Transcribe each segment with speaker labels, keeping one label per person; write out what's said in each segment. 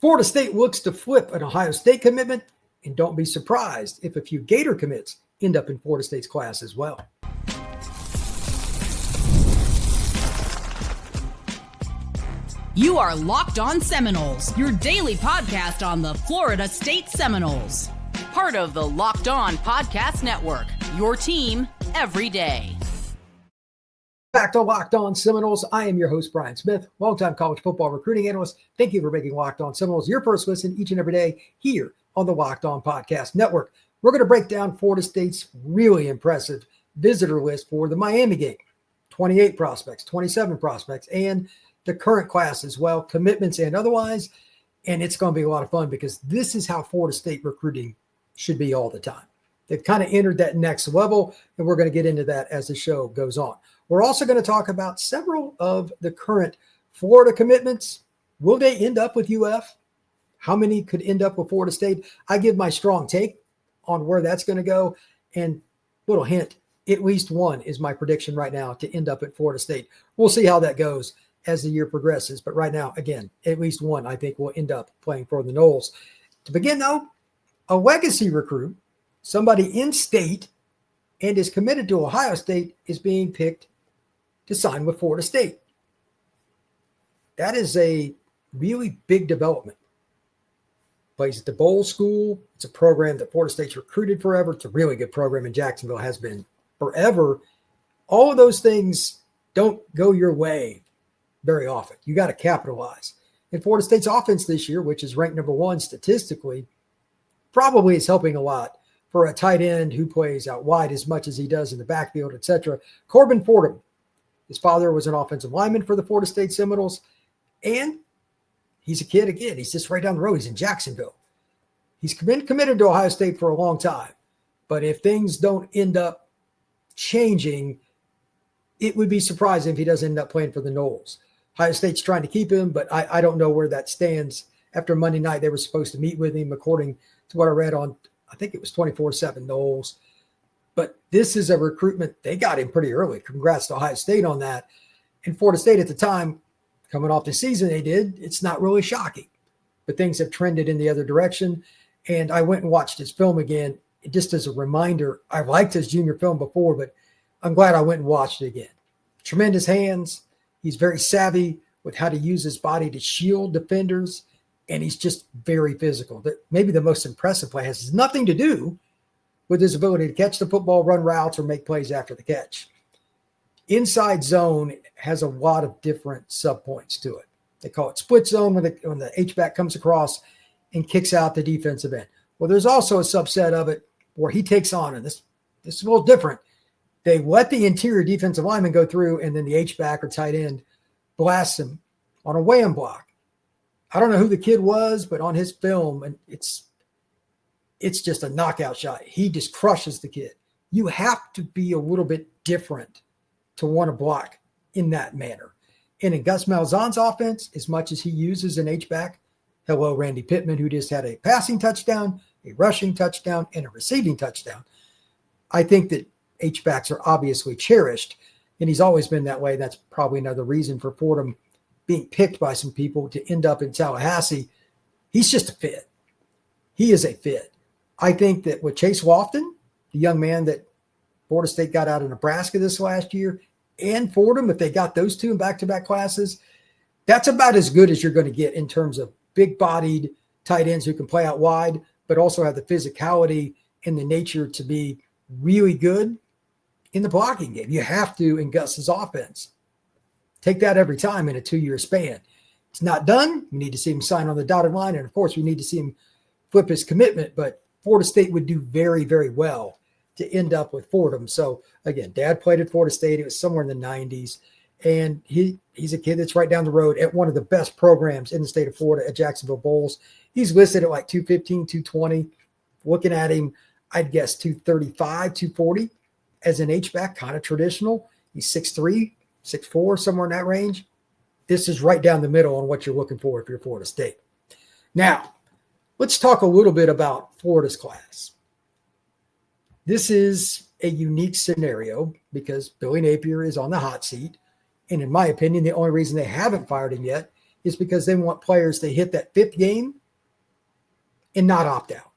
Speaker 1: Florida State looks to flip an Ohio State commitment, and don't be surprised if a few Gator commits end up in Florida State's class as well.
Speaker 2: You are Locked On Seminoles, your daily podcast on the Florida State Seminoles. Part of the Locked On Podcast Network, your team every day.
Speaker 1: Back to Locked On Seminoles. I am your host, Brian Smith, longtime college football recruiting analyst. Thank you for making Locked On Seminoles your first listen each and every day here on the Locked On Podcast Network. We're going to break down Florida State's really impressive visitor list for the Miami game. 28 prospects, 27 prospects, and the current class as well, commitments and otherwise. And it's going to be a lot of fun because this is how Florida State recruiting should be all the time. They've kind of entered that next level, and we're going to get into that as the show goes on. We're also going to talk about several of the current Florida commitments. Will they end up with UF? How many could end up with Florida State? I give my strong take on where that's going to go. And little hint, at least one is my prediction right now to end up at Florida State. We'll see how that goes as the year progresses. But right now, again, at least one I think will end up playing for the Noles. To begin, though, a legacy recruit, somebody in state and is committed to Ohio State, is being picked to sign with Florida State. That is a really big development. Plays at the Bowl School. It's a program that Florida State's recruited forever. It's a really good program in Jacksonville, has been forever. All of those things don't go your way very often. You got to capitalize. And Florida State's offense this year, which is ranked number one statistically, probably is helping a lot for a tight end who plays out wide as much as he does in the backfield, etc. Corbyn Fordham. His father was an offensive lineman for the Florida State Seminoles, and he's a kid again. He's just right down the road. He's in Jacksonville. He's been committed to Ohio State for a long time, but if things don't end up changing, it would be surprising if he doesn't end up playing for the Noles. Ohio State's trying to keep him, but I don't know where that stands. After Monday night, they were supposed to meet with him, according to what I read on, I think it was 24/7 Noles. But this is a recruitment. They got him pretty early. Congrats to Ohio State on that. And Florida State at the time, coming off the season they did, it's not really shocking. But things have trended in the other direction. And I went and watched his film again, just as a reminder. I liked his junior film before, but I'm glad I went and watched it again. Tremendous hands. He's very savvy with how to use his body to shield defenders. And he's just very physical. Maybe the most impressive play has nothing to do with his ability to catch the football, run routes, or make plays after the catch. Inside zone has a lot of different subpoints to it. They call it split zone when the H-back comes across and kicks out the defensive end. Well, there's also a subset of it where he takes on, and this is a little different. They let the interior defensive lineman go through, and then the H-back or tight end blasts him on a weigh-in block. I don't know who the kid was, but on his film, and it's just a knockout shot. He just crushes the kid. You have to be a little bit different to want to block in that manner. And in Gus Malzahn's offense, as much as he uses an H-back, hello, Randy Pittman, who just had a passing touchdown, a rushing touchdown, and a receiving touchdown. I think that H-backs are obviously cherished, and he's always been that way. That's probably another reason for Fordham being picked by some people to end up in Tallahassee. He's just a fit. He is a fit. I think that with Chase Lofton, the young man that Florida State got out of Nebraska this last year, and Fordham, if they got those two in back-to-back classes, that's about as good as you're going to get in terms of big-bodied tight ends who can play out wide, but also have the physicality and the nature to be really good in the blocking game. You have to in Gus's offense. Take that every time in a 2-year span. It's not done. We need to see him sign on the dotted line, and, of course, we need to see him flip his commitment, but Florida State would do very, very well to end up with Fordham. So, again, Dad played at Florida State. It was somewhere in the 90s. And he's a kid that's right down the road at one of the best programs in the state of Florida at Jacksonville Bowls. He's listed at like 215, 220. Looking at him, I'd guess 235, 240 as an H-back, kind of traditional. He's 6'3", 6'4", somewhere in that range. This is right down the middle on what you're looking for if you're Florida State. Now, let's talk a little bit about Florida's class. This is a unique scenario because Billy Napier is on the hot seat. And in my opinion, the only reason they haven't fired him yet is because they want players to hit that fifth game and not opt out.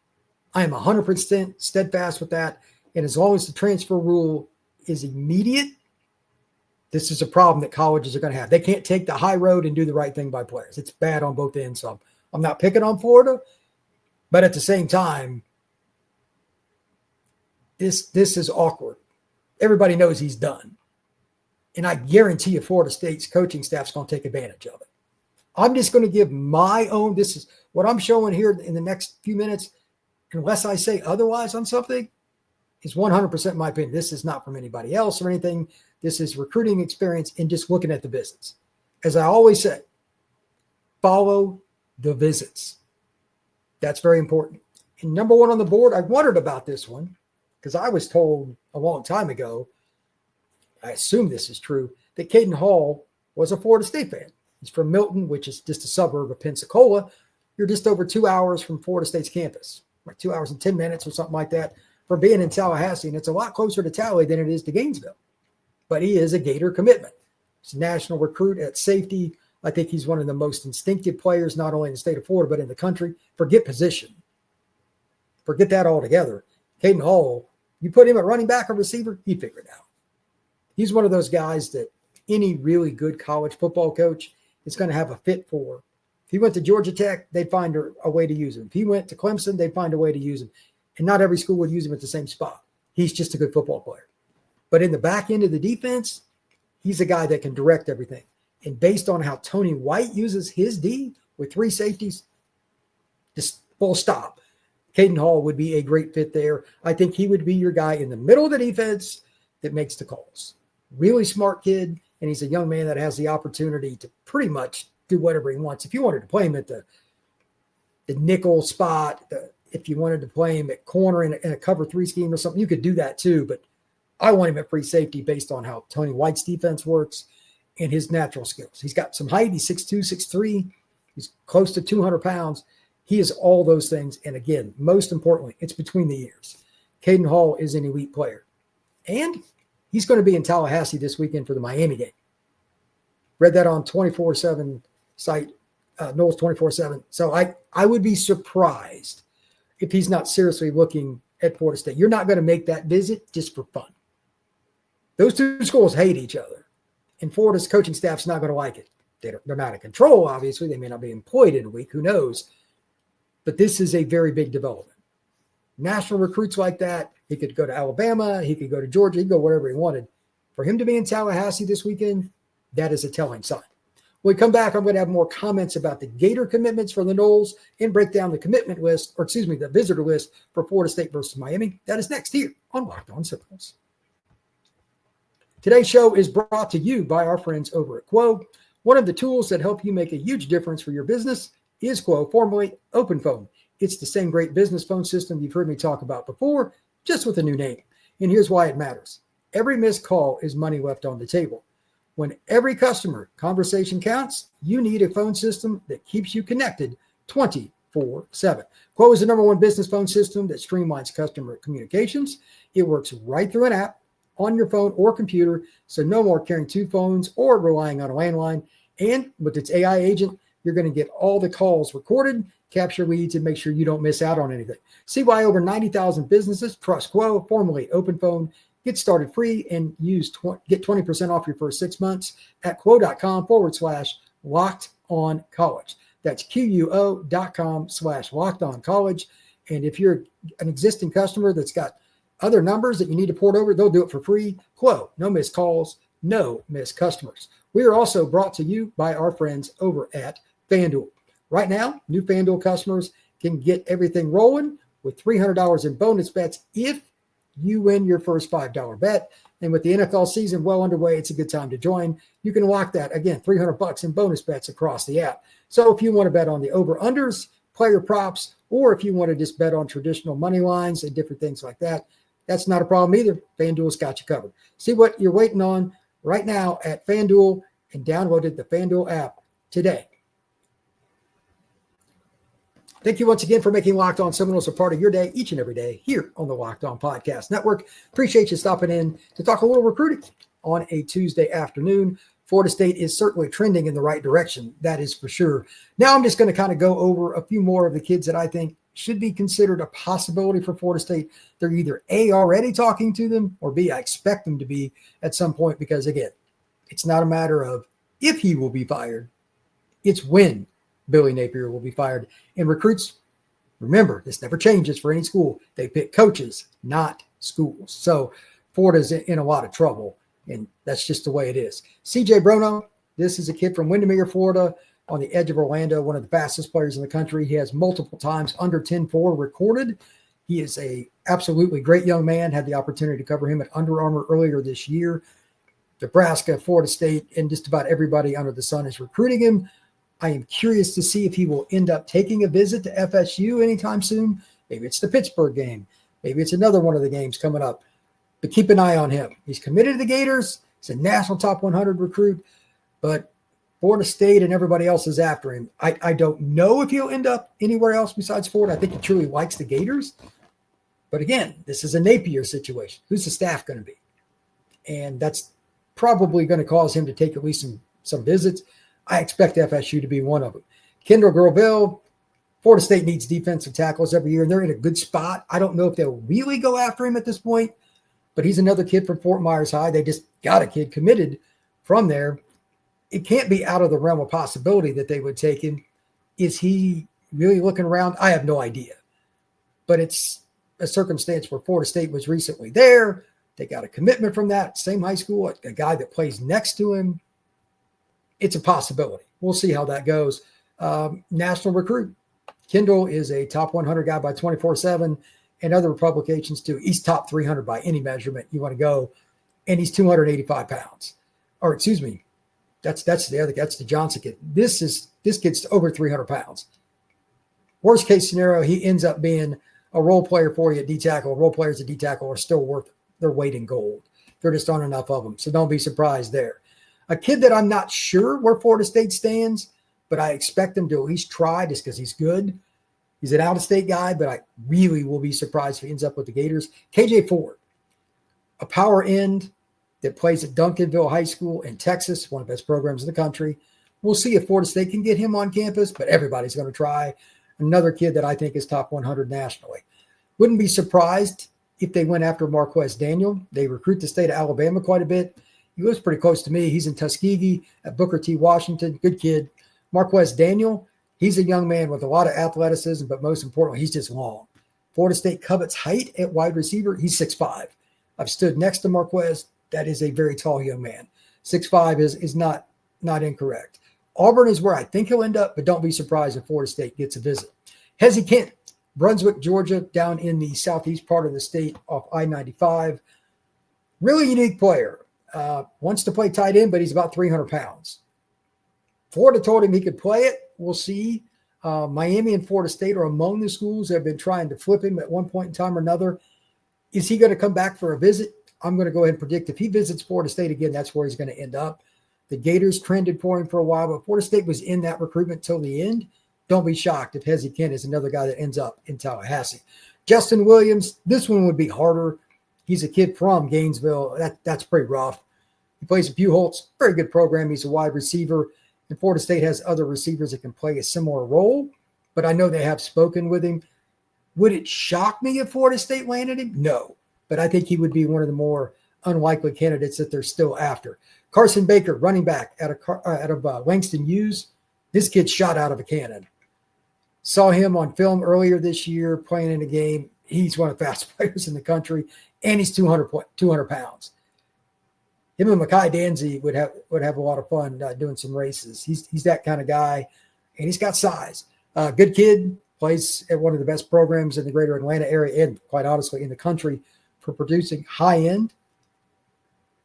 Speaker 1: I am 100% steadfast with that. And as long as the transfer rule is immediate, this is a problem that colleges are going to have. They can't take the high road and do the right thing by players. It's bad on both ends. So I'm not picking on Florida, but at the same time, this is awkward. Everybody knows he's done. And I guarantee you Florida State's coaching staff's going to take advantage of it. I'm just going to give my own, this is what I'm showing here in the next few minutes, unless I say otherwise on something, is 100% my opinion. This is not from anybody else or anything. This is recruiting experience and just looking at the business. As I always say, follow the visits. That's very important. And number one on the board, I wondered about this one because I was told a long time ago, I assume this is true, that Caden Hall was a Florida State fan. He's from Milton, which is just a suburb of Pensacola. You're just over 2 hours from Florida State's campus, like 2 hours and 10 minutes or something like that for being in Tallahassee. And it's a lot closer to Tally than it is to Gainesville. But he is a Gator commitment. He's a national recruit at safety. I think he's one of the most instinctive players, not only in the state of Florida, but in the country. Forget position. Forget that altogether. Caden Hall, you put him at running back or receiver, he figured it out. He's one of those guys that any really good college football coach is going to have a fit for. If he went to Georgia Tech, they'd find a way to use him. If he went to Clemson, they'd find a way to use him. And not every school would use him at the same spot. He's just a good football player. But in the back end of the defense, he's a guy that can direct everything. And based on how Tony White uses his D with 3 safeties, just full stop. Caden Hall would be a great fit there. I think he would be your guy in the middle of the defense that makes the calls. Really smart kid, and he's a young man that has the opportunity to pretty much do whatever he wants. If you wanted to play him at the nickel spot, if you wanted to play him at corner in a cover 3 scheme or something, you could do that too. But I want him at free safety based on how Tony White's defense works and his natural skills. He's got some height. He's 6'2", 6'3". He's close to 200 pounds. He is all those things. And again, most importantly, it's between the ears. Caden Hall is an elite player. And he's going to be in Tallahassee this weekend for the Miami game. Read that on 24/7 site, Knowles 24/7. So I would be surprised if he's not seriously looking at Florida State. You're not going to make that visit just for fun. Those two schools hate each other, and Florida's coaching staff's not going to like it. They're not in control, obviously. They may not be employed in a week. Who knows? But this is a very big development. National recruits like that, he could go to Alabama. He could go to Georgia. He could go wherever he wanted. For him to be in Tallahassee this weekend, that is a telling sign. When we come back, I'm going to have more comments about the Gator commitments for the Knowles and break down the commitment list, the visitor list for Florida State versus Miami. That is next here on Locked On Seminoles. Today's show is brought to you by our friends over at Quo. One of the tools that help you make a huge difference for your business is Quo, formerly OpenPhone. It's the same great business phone system you've heard me talk about before, just with a new name. And here's why it matters. Every missed call is money left on the table. When every customer conversation counts, you need a phone system that keeps you connected 24/7. Quo is the #1 business phone system that streamlines customer communications. It works right through an app on your phone or computer, so no more carrying 2 phones or relying on a landline. And with its AI agent, you're going to get all the calls recorded, capture leads, and make sure you don't miss out on anything. See why over 90,000 businesses trust Quo, formerly OpenPhone. Get started free and get 20% off your first 6 months at quo.com/lockedoncollege. That's QUO.com/lockedoncollege. And if you're an existing customer that's got other numbers that you need to port over, they'll do it for free. Quo, no missed calls, no missed customers. We are also brought to you by our friends over at FanDuel. Right now, new FanDuel customers can get everything rolling with $300 in bonus bets if you win your first $5 bet. And with the NFL season well underway, it's a good time to join. You can lock that, again, $300 in bonus bets across the app. So if you want to bet on the over-unders, player props, or if you want to just bet on traditional money lines and different things like that, that's not a problem either. FanDuel's got you covered. See what you're waiting on right now at FanDuel and download the FanDuel app today. Thank you once again for making Locked On Seminoles a part of your day each and every day here on the Locked On Podcast Network. Appreciate you stopping in to talk a little recruiting on a Tuesday afternoon. Florida State is certainly trending in the right direction. That is for sure. Now I'm just going to kind of go over a few more of the kids that I think should be considered a possibility for Florida State. They're either A, already talking to them, or B, I expect them to be at some point, because again, it's not a matter of if he will be fired. It's when Billy Napier will be fired. And recruits, remember, this never changes for any school. They pick coaches, not schools. So Florida's in a lot of trouble, and that's just the way it is. CJ Brono, this is a kid from Windermere, Florida, on the edge of Orlando, one of the fastest players in the country. He has multiple times under 10.4 recorded. He is a absolutely great young man. Had the opportunity to cover him at Under Armour earlier this year. Nebraska, Florida State, and just about everybody under the sun is recruiting him. I am curious to see if he will end up taking a visit to FSU anytime soon. Maybe it's the Pittsburgh game. Maybe it's another one of the games coming up. But keep an eye on him. He's committed to the Gators. He's a national top 100 recruit. But Florida State and everybody else is after him. I don't know if he'll end up anywhere else besides Florida. I think he truly likes the Gators. But again, this is a Napier situation. Who's the staff going to be? And that's probably going to cause him to take at least some visits. I expect FSU to be one of them. Kendall Groville, Florida State needs defensive tackles every year, and they're in a good spot. I don't know if they'll really go after him at this point, but he's another kid from Fort Myers High. They just got a kid committed from there. It can't be out of the realm of possibility that they would take him. Is he really looking around? I have no idea. But it's a circumstance where Florida State was recently there. They got a commitment from that same high school, a guy that plays next to him. It's a possibility. We'll see how that goes. National recruit. Kendall is a top 100 guy by 24/7 and other publications too. He's top 300 by any measurement you want to go. And he's 285 pounds. Or excuse me. That's the Johnson kid. This kid's over 300 pounds. Worst case scenario, he ends up being a role player for you at D tackle. Role players at D tackle are still worth their weight in gold. There just aren't enough of them. So don't be surprised there. A kid that I'm not sure where Florida State stands, but I expect him to at least try just because he's good. He's an out-of-state guy, but I really will be surprised if he ends up with the Gators. KJ Ford, a power end that plays at Duncanville High School in Texas, one of the best programs in the country. We'll see if Florida State can get him on campus, but everybody's going to try. Another kid that I think is top 100 nationally. Wouldn't be surprised if they went after Marquez Daniel. They recruit the state of Alabama quite a bit. He lives pretty close to me. He's in Tuskegee at Booker T. Washington. Good kid. Marquez Daniel, he's a young man with a lot of athleticism, but most importantly, he's just long. Florida State covets height at wide receiver. He's 6'5". I've stood next to Marquez. That is a very tall young man. 6'5" is not incorrect. Auburn is where I think he'll end up, but don't be surprised if Florida State gets a visit. Hezzy Kent, Brunswick, Georgia, down in the southeast part of the state off I-95. Really unique player. Wants to play tight end, but he's about 300 pounds. Florida told him he could play it. We'll see. Miami and Florida State are among the schools that have been trying to flip him at one point in time or another. Is he going to come back for a visit? I'm going to go ahead and predict if he visits Florida State again, that's where he's going to end up. The Gators trended for him for a while, but Florida State was in that recruitment till the end. Don't be shocked if Hezzy Kent is another guy that ends up in Tallahassee. Justin Williams, this one would be harder. He's a kid from Gainesville. That's pretty rough. He plays at Buchholz, very good program. He's a wide receiver, and Florida State has other receivers that can play a similar role, but I know they have spoken with him. Would it shock me if Florida State landed him? No, but I think he would be one of the more unlikely candidates that they're still after. Carson Baker, running back out of Langston Hughes. This kid shot out of a cannon. Saw him on film earlier this year playing in a game. He's one of the fastest players in the country, and he's 200 pounds. Him and Mekhi Danzy would have a lot of fun doing some races. He's that kind of guy, and he's got size. Good kid, plays at one of the best programs in the greater Atlanta area and, quite honestly, in the country for producing high-end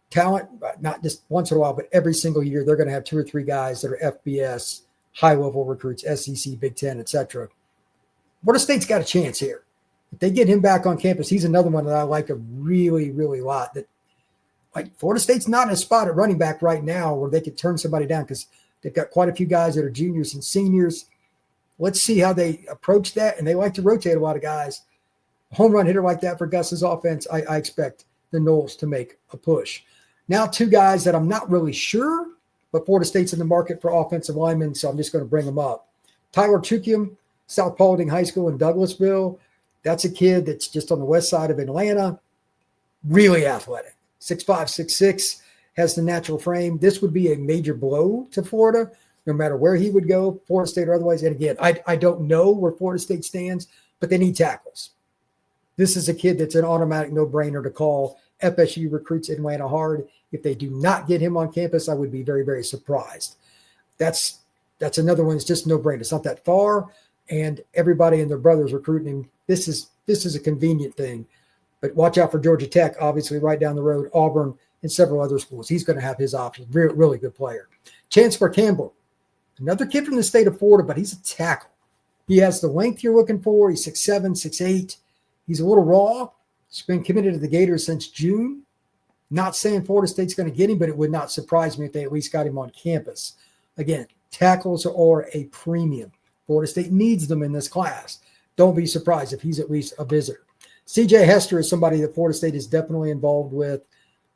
Speaker 1: talent, not just once in a while, but every single year they're going to have 2 or 3 guys that are FBS, high-level recruits, SEC, Big Ten, etc. Florida State's got a chance here. If they get him back on campus, he's another one that I like a really, really lot. That, like, Florida State's not in a spot at running back right now where they could turn somebody down because they've got quite a few guys that are juniors and seniors. Let's see how they approach that, and they like to rotate a lot of guys. A home run hitter like that for Gus's offense, I expect the Noles to make a push. Now 2 guys that I'm not really sure but Florida State's in the market for offensive linemen, so I'm just going to bring them up. Tyler Chukium, South Paulding High School in Douglasville. That's a kid that's just on the west side of Atlanta. Really athletic. 6'5", 6'6", has the natural frame. This would be a major blow to Florida, no matter where he would go, Florida State or otherwise. And again, I don't know where Florida State stands, but they need tackles. This is a kid that's an automatic no-brainer to call. FSU recruits Atlanta hard. If they do not get him on campus, I would be very, very surprised. That's another one that's just no-brainer. It's not that far, and everybody and their brothers recruiting him. This is a convenient thing. But watch out for Georgia Tech, obviously right down the road, Auburn, and several other schools. He's going to have his options. Really good player. Chancellor Campbell, another kid from the state of Florida, but he's a tackle. He has the length you're looking for. He's 6'7", 6'8". He's a little raw. He's been committed to the Gators since June. Not saying Florida State's going to get him, but it would not surprise me if they at least got him on campus. Again, tackles are a premium. Florida State needs them in this class. Don't be surprised if he's at least a visitor. CJ Hester is somebody that Florida State is definitely involved with.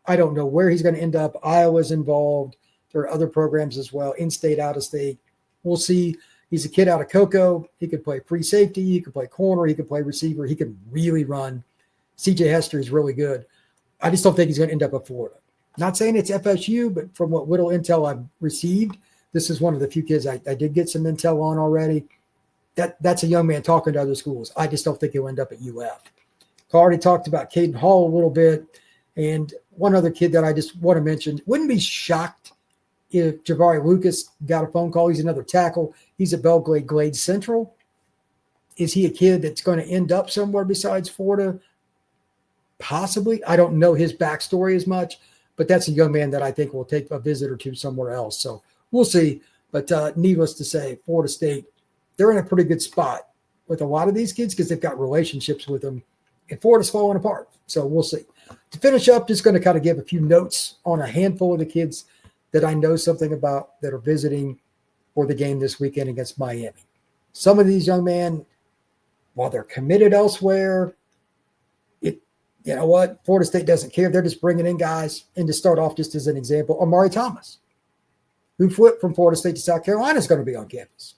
Speaker 1: I don't know where he's going to end up. Iowa's involved. There are other programs as well, in-state, out-of-state. We'll see. He's a kid out of Cocoa. He could play free safety. He could play corner. He could play receiver. He could really run. CJ Hester is really good. I just don't think he's going to end up at Florida. Not saying it's FSU, but from what little intel I've received, this is one of the few kids I did get some intel on already. That's a young man talking to other schools. I just don't think he'll end up at UF. I already talked about Caden Hall a little bit. And one other kid that I just want to mention, wouldn't be shocked if Javari Lucas got a phone call. He's another tackle. He's at Belgrade Glade Central. Is he a kid that's going to end up somewhere besides Florida? Possibly. I don't know his backstory as much, but that's a young man that I think will take a visit or two somewhere else. So we'll see. But needless to say, Florida State, they're in a pretty good spot with a lot of these kids because they've got relationships with them. And Florida's falling apart. So we'll see. To finish up, just going to kind of give a few notes on a handful of the kids that I know something about that are visiting for the game this weekend against Miami. Some of these young men, while they're committed elsewhere, you know what? Florida State doesn't care. They're just bringing in guys. And to start off, just as an example, Amari Thomas, who flipped from Florida State to South Carolina, is going to be on campus.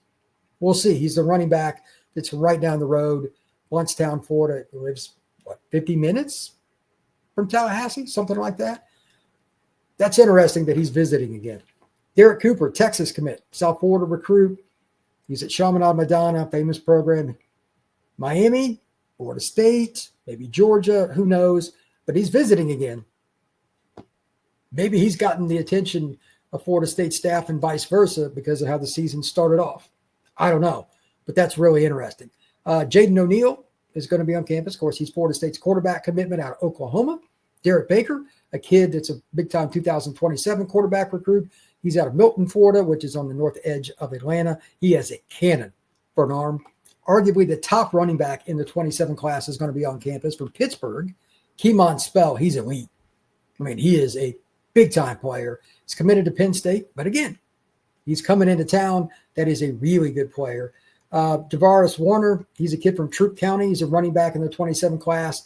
Speaker 1: We'll see. He's the running back that's right down the road, Blountstown, Florida. He lives, 50 minutes from Tallahassee, something like that. That's interesting that he's visiting again. Derek Cooper, Texas commit, South Florida recruit. He's at Chaminade Madonna, famous program. Miami, Florida State, maybe Georgia, who knows? But he's visiting again. Maybe he's gotten the attention of Florida State staff and vice versa because of how the season started off. I don't know, but that's really interesting. Jaden O'Neal is going to be on campus. Of course, he's Florida State's quarterback commitment out of Oklahoma. Derek Baker, a kid that's a big-time 2027 quarterback recruit. He's out of Milton, Florida, which is on the north edge of Atlanta. He has a cannon for an arm. Arguably the top running back in the 27 class is going to be on campus from Pittsburgh. Keemon Spell, he's elite. I mean, he is a big-time player. He's committed to Penn State, but again, he's coming into town. That is a really good player. Javaris Warner, he's a kid from Troup County. He's a running back in the 27 class.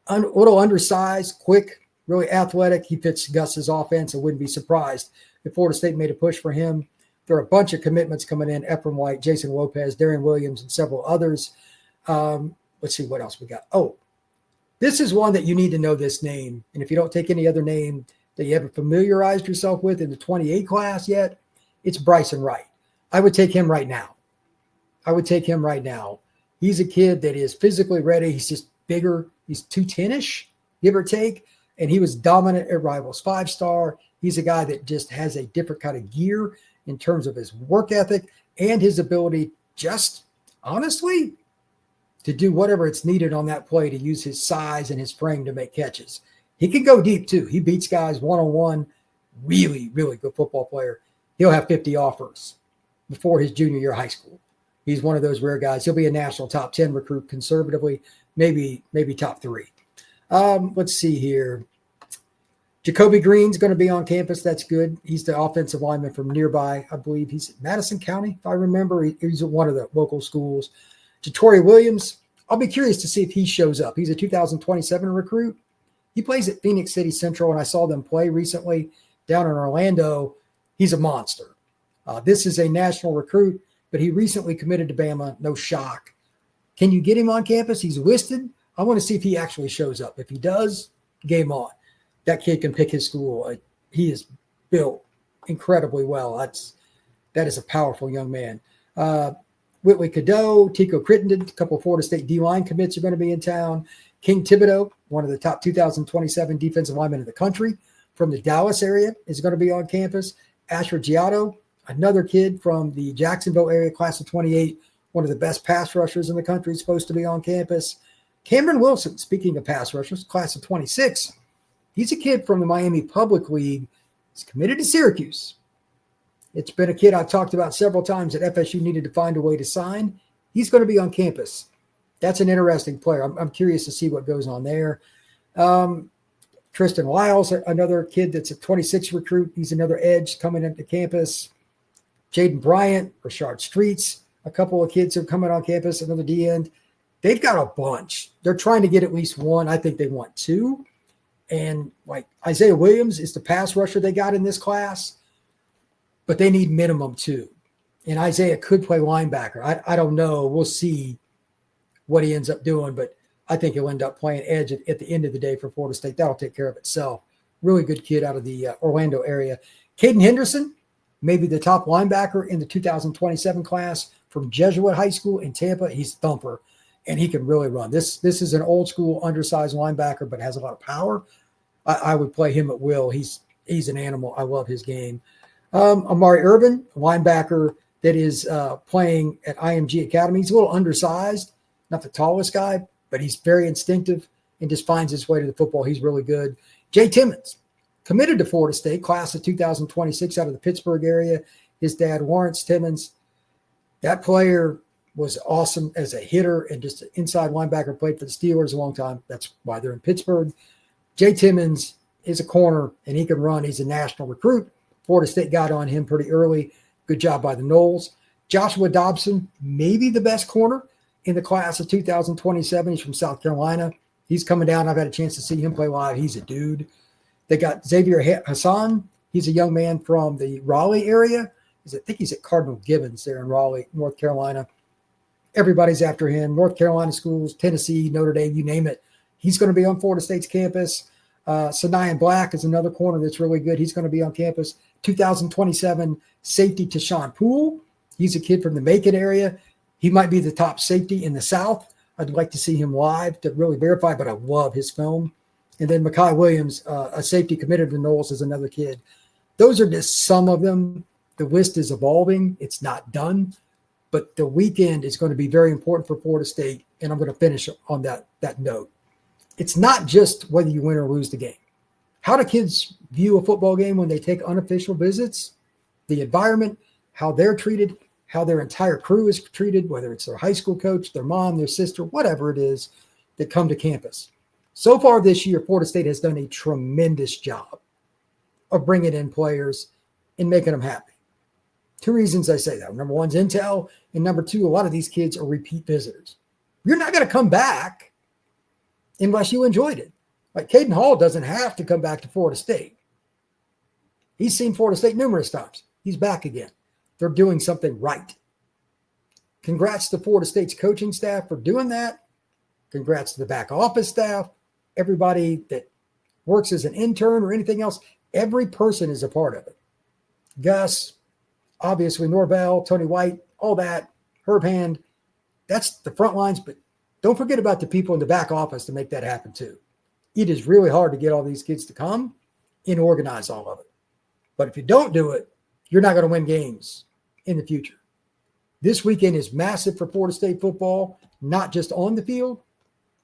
Speaker 1: A little undersized, quick, really athletic. He fits Gus's offense. I wouldn't be surprised if Florida State made a push for him. There are a bunch of commitments coming in. Ephraim White, Jason Lopez, Darian Williams, and several others. Let's see what else we got. Oh, this is one that you need to know this name. And if you don't take any other name that you haven't familiarized yourself with in the 28 class yet, it's Bryson Wright. I would take him right now. He's a kid that is physically ready. He's just bigger. He's 210-ish, give or take. And he was dominant at Rivals 5-star. He's a guy that just has a different kind of gear in terms of his work ethic and his ability just, honestly, to do whatever it's needed on that play to use his size and his frame to make catches. He can go deep, too. He beats guys one-on-one. Really, really good football player. He'll have 50 offers before his junior year of high school. He's one of those rare guys. He'll be a national top 10 recruit conservatively, maybe top 3. Let's see here. Jacoby Green's going to be on campus. That's good. He's the offensive lineman from nearby. I believe he's at Madison County, if I remember. He's at one of the local schools. Jatori Williams, I'll be curious to see if he shows up. He's a 2027 recruit. He plays at Phoenix City Central, and I saw them play recently down in Orlando. he's a monster. This is a national recruit, but he recently committed to Bama. No shock. Can you get him on campus? He's listed. I want to see if he actually shows up. If he does, game on. That kid can pick his school. He is built incredibly well. That is a powerful young man. Whitley Cadeau, Tico Crittenden, a couple of Florida State D-line commits are going to be in town. King Thibodeau, one of the top 2027 defensive linemen in the country from the Dallas area, is going to be on campus. Asher Giotto, another kid from the Jacksonville area, class of 28, one of the best pass rushers in the country, is supposed to be on campus. Cameron Wilson, speaking of pass rushers, class of 26, he's a kid from the Miami Public League. He's committed to Syracuse. It's been a kid I've talked about several times that FSU needed to find a way to sign. He's going to be on campus. That's an interesting player. I'm curious to see what goes on there. Tristan Wiles, another kid that's a 26 recruit. He's another edge coming into campus. Jaden Bryant, Rashard Streets, a couple of kids who are coming on campus, another D-end. They've got a bunch. They're trying to get at least one. I think they want two. And like Isaiah Williams is the pass rusher they got in this class, but they need minimum two. And Isaiah could play linebacker. I don't know. We'll see what he ends up doing, but I think he'll end up playing edge at the end of the day for Florida State. That'll take care of itself. Really good kid out of the Orlando area. Caden Henderson, maybe the top linebacker in the 2027 class from Jesuit High School in Tampa. He's a thumper, and he can really run. This is an old school undersized linebacker, but has a lot of power. I would play him at will. He's an animal. I love his game. Amari Irvin, a linebacker that is playing at IMG Academy. He's a little undersized, not the tallest guy, but he's very instinctive and just finds his way to the football. He's really good. Jay Timmons, committed to Florida State, class of 2026 out of the Pittsburgh area. His dad, Lawrence Timmons. That player was awesome as a hitter and just an inside linebacker, played for the Steelers a long time. That's why they're in Pittsburgh. Jay Timmons is a corner, and he can run. He's a national recruit. Florida State got on him pretty early. Good job by the Noles. Joshua Dobson, maybe the best corner in the class of 2027. He's from South Carolina. He's coming down. I've had a chance to see him play live. He's a dude. They got Xavier Hassan. He's a young man from the Raleigh area. I think he's at Cardinal Gibbons there in Raleigh, North Carolina. Everybody's after him. North Carolina schools, Tennessee, Notre Dame, you name it. He's going to be on Florida State's campus. Sanayan Black is another corner that's really good. He's going to be on campus. 2027 safety Tashawn Poole. He's a kid from the Macon area. He might be the top safety in the South. I'd like to see him live to really verify, but I love his film. And then Mekhi Williams, a safety committed to Noles, is another kid. Those are just some of them. The list is evolving. It's not done. But the weekend is going to be very important for Florida State, and I'm going to finish on that note. It's not just whether you win or lose the game. How do kids view a football game when they take unofficial visits? The environment, how they're treated, how their entire crew is treated, whether it's their high school coach, their mom, their sister, whatever it is that come to campus. So far this year, Florida State has done a tremendous job of bringing in players and making them happy. Two reasons I say that. Number one is intel, and number two, a lot of these kids are repeat visitors. You're not going to come back unless you enjoyed it. Like Caden Hall doesn't have to come back to Florida State. He's seen Florida State numerous times. He's back again. They're doing something right. Congrats to Florida State's coaching staff for doing that. Congrats to the back office staff, everybody that works as an intern or anything else. Every person is a part of it. Gus, obviously Norvell, Tony White, all that, Herb Hand. That's the front lines, but don't forget about the people in the back office to make that happen too. It is really hard to get all these kids to come and organize all of it. But if you don't do it, you're not going to win games in the future. This weekend is massive for Florida State football, not just on the field,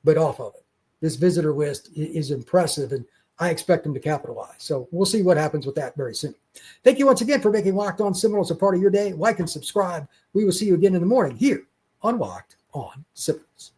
Speaker 1: but off of it. This visitor list is impressive, and I expect them to capitalize. So we'll see what happens with that very soon. Thank you once again for making Locked On Seminoles a part of your day. Like and subscribe. We will see you again in the morning here on Locked On Seminoles.